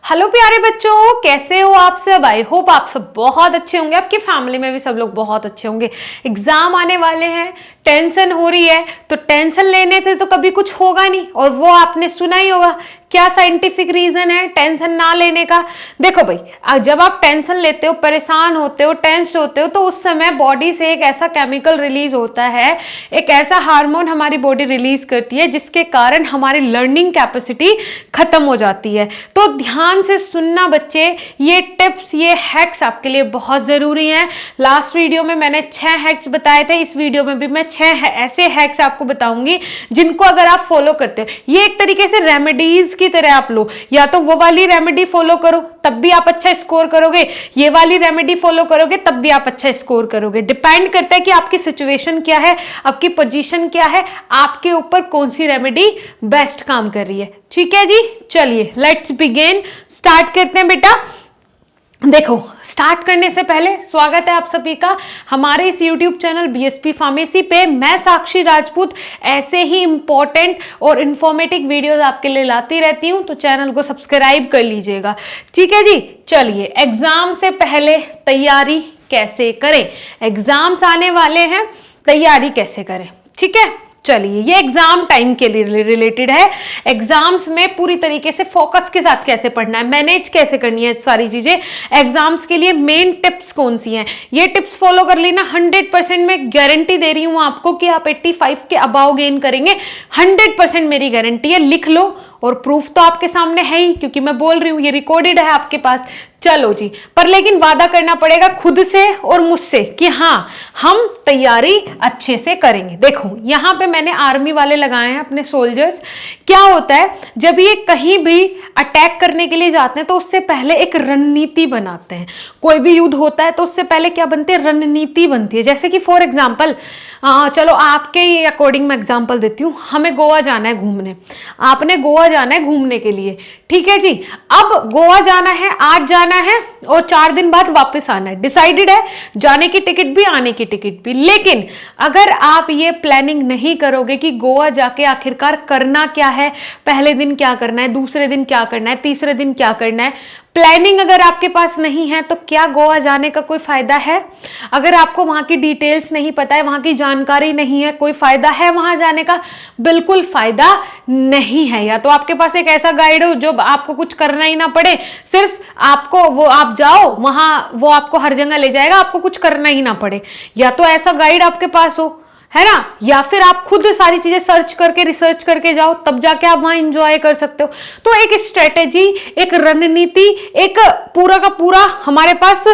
Hello प्यारे बच्चों, कैसे हो आप सब। आई होप आप सब बहुत अच्छे होंगे, आपकी फैमिली में भी सब लोग बहुत अच्छे होंगे। एग्जाम आने वाले हैं, टेंशन हो रही है, तो टेंशन लेने से तो कभी कुछ होगा नहीं। और वो आपने सुना ही होगा, क्या साइंटिफिक रीजन है टेंशन ना लेने का। देखो भाई, जब आप टेंशन लेते हो, परेशान होते हो, टेंस होते हो, तो उस समय बॉडी से एक ऐसा केमिकल रिलीज होता है, एक ऐसा हार्मोन हमारी बॉडी रिलीज करती है जिसके कारण हमारी लर्निंग कैपेसिटी खत्म हो जाती है। तो ध्यान से सुनना बच्चे, ये टिप्स, ये हैक्स आपके लिए बहुत जरूरी हैं। लास्ट वीडियो में मैंने 6 हैक्स बताए थे, इस वीडियो में भी मैं 6 ऐसे हैक्स आपको बताऊंगी जिनको अगर आप फॉलो करते हो, ये एक तरीके से रेमेडीज की तरह आप लो। या तो वो वाली रेमेडी फॉलो करो तब भी आप अच्छा स्कोर करोगे, ये वाली रेमेडी फॉलो करोगे तब भी आप अच्छा स्कोर करोगे। डिपेंड करता है कि आपकी सिचुएशन क्या है, आपकी पोजीशन क्या है, आपके ऊपर कौन सी रेमेडी बेस्ट काम कर रही है। ठीक है जी, चलिए लेट्स बिगिन, स्टार्ट करते हैं बेटा। देखो, स्टार्ट करने से पहले स्वागत है आप सभी का हमारे इस YouTube चैनल बीएसपी फार्मेसी पे। मैं साक्षी राजपूत ऐसे ही इंपॉर्टेंट और इंफॉर्मेटिव वीडियोस आपके लिए लाती रहती हूं, तो चैनल को सब्सक्राइब कर लीजिएगा। ठीक है जी, चलिए एग्जाम से पहले तैयारी कैसे करें, एग्जाम्स आने वाले हैं, तैयारी कैसे करें। ठीक है, चलिए ये एग्जाम टाइम के लिए रिलेटेड है। एग्जाम्स में पूरी तरीके से फोकस के साथ कैसे पढ़ना है, मैनेज कैसे करनी है सारी चीजें, एग्जाम्स के लिए मेन टिप्स कौन सी हैं, ये टिप्स फॉलो कर लेना। 100% मैं गारंटी दे रही हूं आपको कि आप 85 के अबाव गेन करेंगे। 100% मेरी गारंटी है, लिख लो। और प्रूफ तो आपके सामने है ही, क्योंकि मैं बोल रही हूं, ये रिकॉर्डेड है आपके पास। चलो जी, पर लेकिन वादा करना पड़ेगा खुद से और मुझसे कि हाँ, हम तैयारी अच्छे से करेंगे। देखो यहां पे मैंने आर्मी वाले लगाए हैं, अपने सोल्जर्स। क्या होता है, जब ये कहीं भी अटैक करने के लिए जाते हैं तो उससे पहले एक रणनीति बनाते हैं। कोई भी युद्ध होता है तो उससे पहले क्या बनती है, रणनीति बनती है। जैसे कि फॉर एग्जाम्पल, चलो आपके अकॉर्डिंग मैं एग्जाम्पल देती हूँ। हमें गोवा जाना है घूमने, आपने गोवा जाना है घूमने के लिए। ठीक है जी, अब गोवा जाना है, आज जाना है और 4 दिन बाद वापस आना है, डिसाइडेड है, जाने की टिकट भी आने की टिकट भी। लेकिन अगर आप ये प्लानिंग नहीं करोगे कि गोवा जाके आखिरकार करना क्या है, पहले दिन क्या करना है, दूसरे दिन क्या करना है, तीसरे दिन क्या करना है, प्लानिंग अगर आपके पास नहीं है तो क्या गोवा जाने का कोई फायदा है। अगर आपको वहां की डिटेल्स नहीं पता है, वहां की जानकारी नहीं है, कोई फायदा है वहां जाने का? बिल्कुल फायदा नहीं है। या तो आपके पास एक ऐसा गाइड हो जो आपको कुछ करना ही ना पड़े, सिर्फ आपको वो, आप जाओ वहां, वो आपको हर जगह ले जाएगा, आपको कुछ करना ही ना पड़े। या तो ऐसा गाइड आपके पास हो, है ना, या फिर आप खुद सारी चीजें सर्च करके, रिसर्च करके जाओ, तब जाके आप वहां एंजॉय कर सकते हो। तो एक स्ट्रेटेजी, एक रणनीति, एक पूरा का पूरा हमारे पास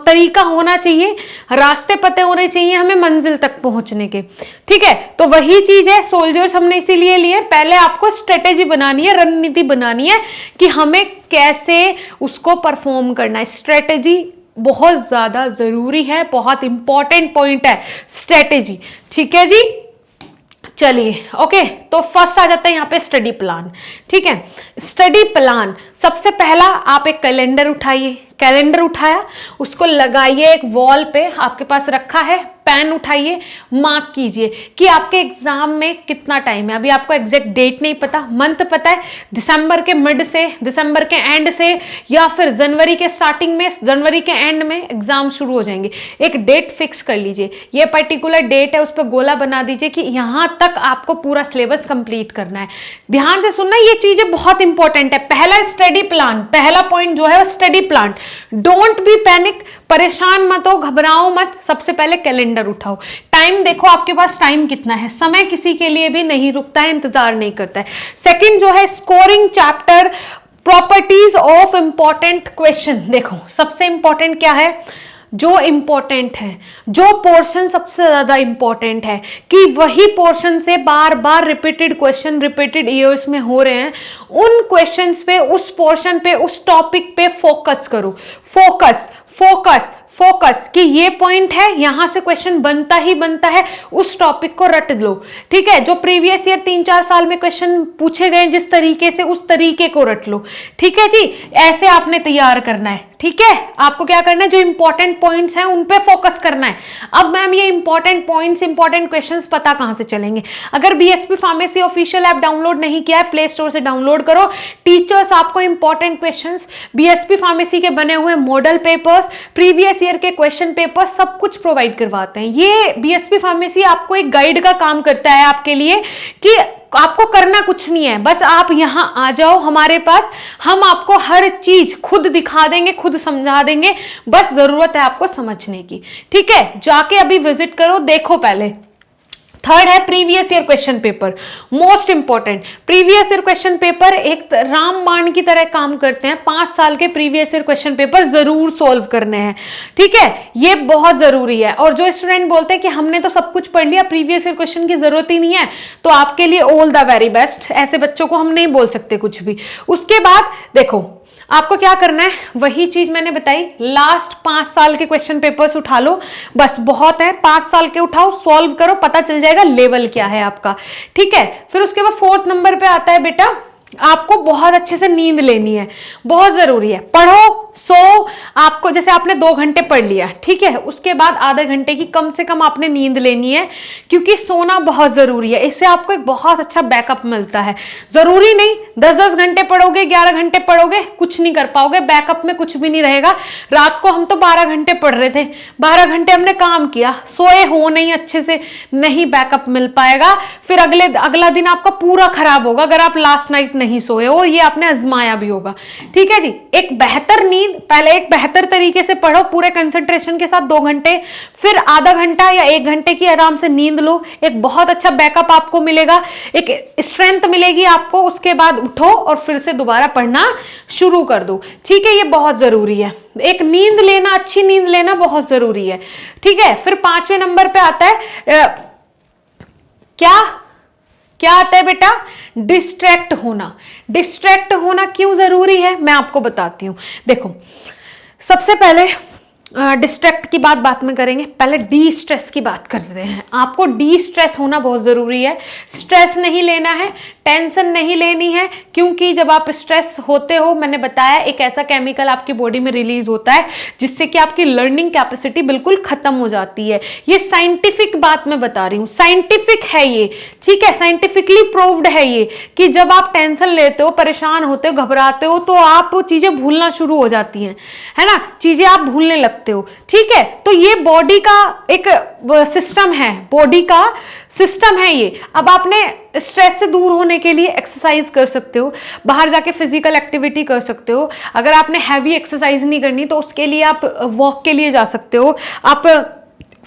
तरीका होना चाहिए, रास्ते पते होने चाहिए हमें मंजिल तक पहुंचने के। ठीक है, तो वही चीज है, सोल्जर्स हमने इसीलिए लिए। पहले आपको स्ट्रेटेजी बनानी है, रणनीति बनानी है कि हमें कैसे उसको परफॉर्म करना है। स्ट्रेटेजी बहुत ज्यादा जरूरी है, बहुत इंपॉर्टेंट पॉइंट है स्ट्रेटेजी। ठीक है जी, चलिए ओके, तो फर्स्ट आ जाता है यहाँ पे स्टडी प्लान। ठीक है, स्टडी प्लान, सबसे पहला आप एक कैलेंडर उठाइए। कैलेंडर उठाया, उसको लगाइए एक वॉल पे, आपके पास रखा है, पेन उठाइए, मार्क कीजिए कि आपके एग्जाम में कितना टाइम है। अभी आपको एग्जैक्ट डेट नहीं पता, मंथ पता है, दिसंबर के मिड से, दिसंबर के एंड से, या फिर जनवरी के स्टार्टिंग में, जनवरी के एंड में एग्जाम शुरू हो जाएंगे। एक डेट फिक्स कर लीजिए, ये पर्टिकुलर डेट है, उस पर गोला बना दीजिए कि यहां तक आपको पूरा सिलेबस कंप्लीट करना है। ध्यान से सुनना, ये चीजें बहुत इंपॉर्टेंट है। पहला स्टडी प्लान, पहला पॉइंट जो है वो study plan. Don't be panic, परेशान मत हो, घबराओ मत, सबसे पहले कैलेंडर उठाओ। टाइम देखो आपके पास टाइम कितना है, समय किसी के लिए भी नहीं रुकता है, इंतजार नहीं करता है। सेकंड जो है scoring chapter, properties of important question. देखो सबसे इंपॉर्टेंट क्या है, जो इंपॉर्टेंट है, जो पोर्शन सबसे ज्यादा इंपॉर्टेंट है, कि वही पोर्शन से बार बार रिपीटेड क्वेश्चन रिपीटेड ईयर्स में हो रहे हैं, उन क्वेश्चंस पे, उस पोर्शन पे, उस टॉपिक पे फोकस करो। फोकस फोकस फोकस कि ये पॉइंट है, यहां से क्वेश्चन बनता ही बनता है, उस टॉपिक को रट लो। ठीक है, जो प्रीवियस ईयर 3-4 साल में क्वेश्चन पूछे गए जिस तरीके से, उस तरीके को रट लो। ठीक है जी, ऐसे आपने तैयार करना है। ठीक है, आपको क्या करना है, जो इंपॉर्टेंट पॉइंट्स हैं उन पे फोकस करना है। अब मैम ये इंपॉर्टेंट पॉइंट्स, इंपॉर्टेंट क्वेश्चंस पता कहां से चलेंगे? अगर BSP pharmacy official app download नहीं किया है, प्ले स्टोर से डाउनलोड करो। टीचर्स आपको इंपॉर्टेंट क्वेश्चंस, बीएसपी फार्मेसी के बने हुए मॉडल पेपर्स, प्रीवियस ईयर के क्वेश्चन पेपर सब कुछ प्रोवाइड करवाते हैं। ये बीएसपी फार्मेसी आपको एक गाइड का काम करता है आपके लिए कि आपको करना कुछ नहीं है, बस आप यहां आ जाओ हमारे पास, हम आपको हर चीज खुद दिखा देंगे, खुद समझा देंगे, बस जरूरत है आपको समझने की। ठीक है, जाके अभी विजिट करो, देखो पहले। थर्ड है previous year question paper, most important. Previous year question paper एक रामबाण की तरह काम करते हैं। 5 साल के प्रीवियस ईयर क्वेश्चन पेपर जरूर सॉल्व करने हैं। ठीक है, ये बहुत जरूरी है। और जो स्टूडेंट बोलते हैं कि हमने तो सब कुछ पढ़ लिया, प्रीवियस ईयर क्वेश्चन की जरूरत ही नहीं है, तो आपके लिए ऑल द वेरी बेस्ट। ऐसे बच्चों को हम नहीं बोल सकते कुछ भी। उसके बाद देखो आपको क्या करना है, वही चीज मैंने बताई, लास्ट 5 साल के क्वेश्चन पेपर्स उठा लो, बस बहुत है। 5 साल के उठाओ, सॉल्व करो, पता चल जाएगा लेवल क्या है आपका। ठीक है, फिर उसके बाद 4th नंबर पे आता है बेटा, आपको बहुत अच्छे से नींद लेनी है, बहुत जरूरी है। पढ़ो, सो, आपको जैसे आपने 2 घंटे पढ़ लिया, ठीक है, उसके बाद आधे घंटे की कम से कम आपने नींद लेनी है, क्योंकि सोना बहुत जरूरी है। इससे आपको एक बहुत अच्छा बैकअप मिलता है। जरूरी नहीं 10-10 घंटे पढ़ोगे, 11 घंटे पढ़ोगे, कुछ नहीं कर पाओगे, बैकअप में कुछ भी नहीं रहेगा। रात को हम तो 12 घंटे पढ़ रहे थे, 12 घंटे हमने काम किया, सोए हो नहीं अच्छे से, नहीं बैकअप मिल पाएगा। फिर अगला दिन आपका पूरा खराब होगा अगर आप लास्ट नाइट नहीं सोए हो, ये आपने आजमाया भी होगा। ठीक है जी, एक बेहतर नींद, पहले एक बेहतर तरीके से पढ़ो पूरे कंसंट्रेशन के साथ 2 घंटे, फिर आधा घंटा या 1 घंटे की आराम से नींद लो, एक बहुत अच्छा बैकअप आपको मिलेगा, एक स्ट्रेंथ मिलेगी आपको। उसके बाद उठो और फिर से दोबारा पढ़ना शुरू कर दो। ठीक है, ये बहुत जरूरी है, एक नींद लेना, अच्छी नींद लेना बहुत जरूरी है। ठीक है, फिर 5वें नंबर पे आता है क्या आता है बेटा, डिस्ट्रैक्ट होना। डिस्ट्रैक्ट होना क्यों जरूरी है मैं आपको बताती हूं। देखो, सबसे पहले डिस्ट्रैक्ट की बात में करेंगे, पहले डी स्ट्रेस की बात करते हैं। आपको डी स्ट्रेस होना बहुत जरूरी है। स्ट्रेस नहीं लेना है, टेंशन नहीं लेनी है, क्योंकि जब आप स्ट्रेस होते हो, मैंने बताया एक ऐसा केमिकल आपकी बॉडी में रिलीज होता है जिससे कि आपकी लर्निंग कैपेसिटी बिल्कुल खत्म हो जाती है। ये साइंटिफिक बात मैं बता रही हूँ, साइंटिफिक है ये। ठीक है, साइंटिफिकली प्रूव्ड है ये कि जब आप टेंशन लेते हो, परेशान होते हो, घबराते हो, तो आप चीजें भूलना शुरू हो जाती हैं, है ना, चीजें आप भूलने लगते हो। ठीक है, तो ये बॉडी का एक सिस्टम है, बॉडी का सिस्टम है ये। अब आपने स्ट्रेस से दूर होने के लिए एक्सरसाइज कर सकते हो, बाहर जाके फिजिकल एक्टिविटी कर सकते हो। अगर आपने हैवी एक्सरसाइज नहीं करनी तो उसके लिए आप वॉक के लिए जा सकते हो, आप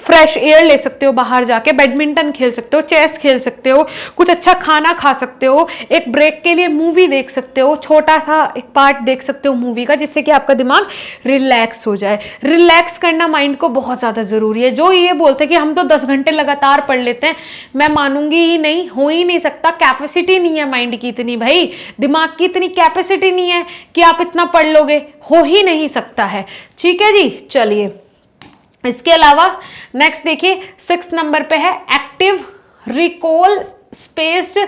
फ्रेश एयर ले सकते हो, बाहर जाके बैडमिंटन खेल सकते हो, चेस खेल सकते हो, कुछ अच्छा खाना खा सकते हो, एक ब्रेक के लिए मूवी देख सकते हो, छोटा सा एक पार्ट देख सकते हो मूवी का, जिससे कि आपका दिमाग रिलैक्स हो जाए। रिलैक्स करना माइंड को बहुत ज़्यादा ज़रूरी है। जो ये बोलते हैं कि हम तो 10 घंटे लगातार पढ़ लेते हैं, मैं मानूंगी ही नहीं, हो ही नहीं सकता। कैपेसिटी नहीं है माइंड की इतनी, भाई दिमाग की इतनी कैपेसिटी नहीं है कि आप इतना पढ़ लोगे, हो ही नहीं सकता है। ठीक है जी, चलिए इसके अलावा नेक्स्ट देखिए 6th नंबर पे है एक्टिव रिकॉल स्पेस्ड।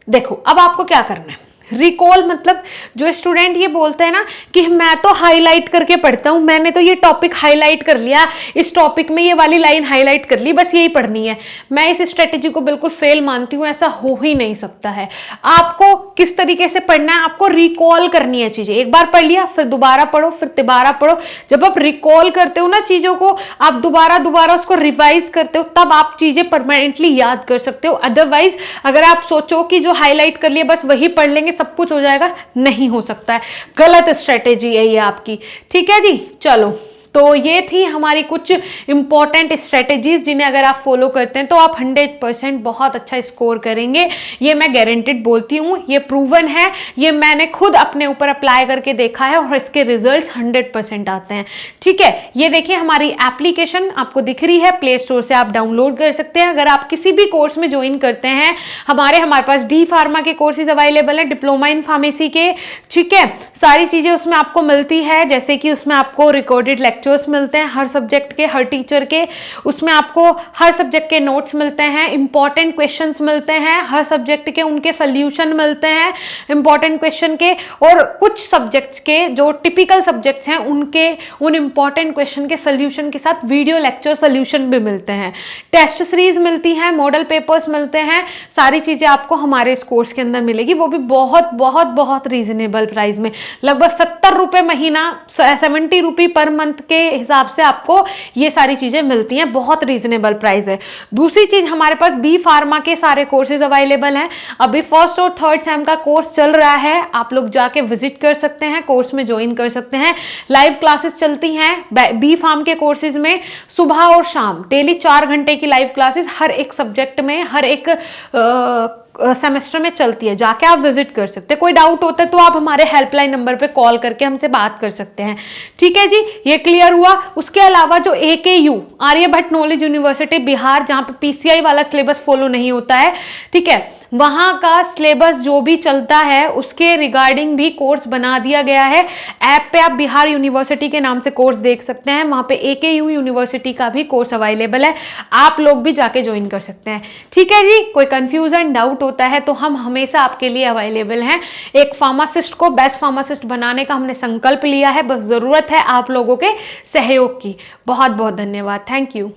देखो अब आपको क्या करना है, रिकॉल मतलब जो स्टूडेंट ये बोलते हैं ना कि मैं तो हाईलाइट करके पढ़ता हूं, मैंने तो ये टॉपिक हाईलाइट कर लिया, इस टॉपिक में ये वाली लाइन हाईलाइट कर ली, बस यही पढ़नी है, मैं इस स्ट्रेटेजी को बिल्कुल फेल मानती हूं। ऐसा हो ही नहीं सकता है। आपको किस तरीके से पढ़ना है, आपको रिकॉल करनी है चीजें। एक बार पढ़ लिया, फिर दोबारा पढ़ो, फिर तिबारा पढ़ो। जब आप रिकॉल करते हो ना चीजों को, आप दोबारा उसको रिवाइज करते हो, तब आप चीजें परमानेंटली याद कर सकते हो। अदरवाइज अगर आप सोचो कि जो हाईलाइट कर लिया बस वही पढ़ लेंगे, सब कुछ हो जाएगा, नहीं हो सकता है। गलत स्ट्रेटेजी है ये आपकी। ठीक है जी, चलो तो ये थी हमारी कुछ इंपॉर्टेंट स्ट्रेटेजीज, जिन्हें अगर आप फॉलो करते हैं तो आप 100% बहुत अच्छा स्कोर करेंगे। ये मैं गारंटेड बोलती हूँ, ये प्रूवन है, ये मैंने खुद अपने ऊपर अप्लाई करके देखा है और इसके रिजल्ट्स 100% आते हैं। ठीक है, ये देखिए हमारी एप्लीकेशन आपको दिख रही है, प्ले स्टोर से आप डाउनलोड कर सकते हैं। अगर आप किसी भी कोर्स में ज्वाइन करते हैं, हमारे पास डी फार्मा के कोर्सेज अवेलेबल है, डिप्लोमा इन फार्मेसी के। ठीक है, सारी चीजें उसमें आपको मिलती है, जैसे कि उसमें आपको रिकॉर्डेड लेक्चर्स मिलते हैं हर सब्जेक्ट के, हर टीचर के। उसमें आपको हर सब्जेक्ट के नोट्स मिलते हैं, इंपॉर्टेंट क्वेश्चंस मिलते हैं हर सब्जेक्ट के, उनके सोल्यूशन मिलते हैं इंपॉर्टेंट क्वेश्चन के, और कुछ सब्जेक्ट्स के जो टिपिकल सब्जेक्ट्स हैं उनके उन इंपॉर्टेंट क्वेश्चन के सोल्यूशन के साथ वीडियो लेक्चर सोल्यूशन भी मिलते हैं। टेस्ट सीरीज मिलती है, मॉडल पेपर्स मिलते हैं, सारी चीजें आपको हमारे इस कोर्स के अंदर मिलेगी, वो भी बहुत बहुत बहुत रीजनेबल प्राइस में। लगभग 70 रुपए महीना, 70 रुपी पर मंथ के हिसाब से आपको ये सारी चीजें मिलती हैं, बहुत रीजनेबल प्राइस है। दूसरी चीज, हमारे पास बी फार्मा के सारे कोर्सेज अवेलेबल हैं। अभी फर्स्ट और थर्ड सेम का कोर्स चल रहा है, आप लोग जाके विजिट कर सकते हैं, कोर्स में ज्वाइन कर सकते हैं। लाइव क्लासेस चलती हैं बी फार्म के कोर्सेज में, सुबह और शाम डेली 4 घंटे की लाइव क्लासेस हर एक सब्जेक्ट में, हर एक सेमेस्टर में चलती है, जाके आप विजिट कर सकते हैं। कोई डाउट होता है तो आप हमारे हेल्पलाइन नंबर पे कॉल करके हमसे बात कर सकते हैं। ठीक है जी, ये क्लियर हुआ। उसके अलावा जो AKU Aryabhatta knowledge university Bihar, जहाँ पे PCI वाला सिलेबस फॉलो नहीं होता है, ठीक है, वहाँ का सिलेबस जो भी चलता है उसके रिगार्डिंग भी कोर्स बना दिया गया है। ऐप पे आप बिहार यूनिवर्सिटी के नाम से कोर्स देख सकते हैं, वहाँ पे AKU यूनिवर्सिटी का भी कोर्स अवेलेबल है, आप लोग भी जाके ज्वाइन कर सकते हैं। ठीक है जी, कोई कंफ्यूजन डाउट होता है तो हम हमेशा आपके लिए अवेलेबल हैं। एक फार्मासिस्ट को बेस्ट फार्मासिस्ट बनाने का हमने संकल्प लिया है, बस ज़रूरत है आप लोगों के सहयोग की। बहुत बहुत धन्यवाद, थैंक यू।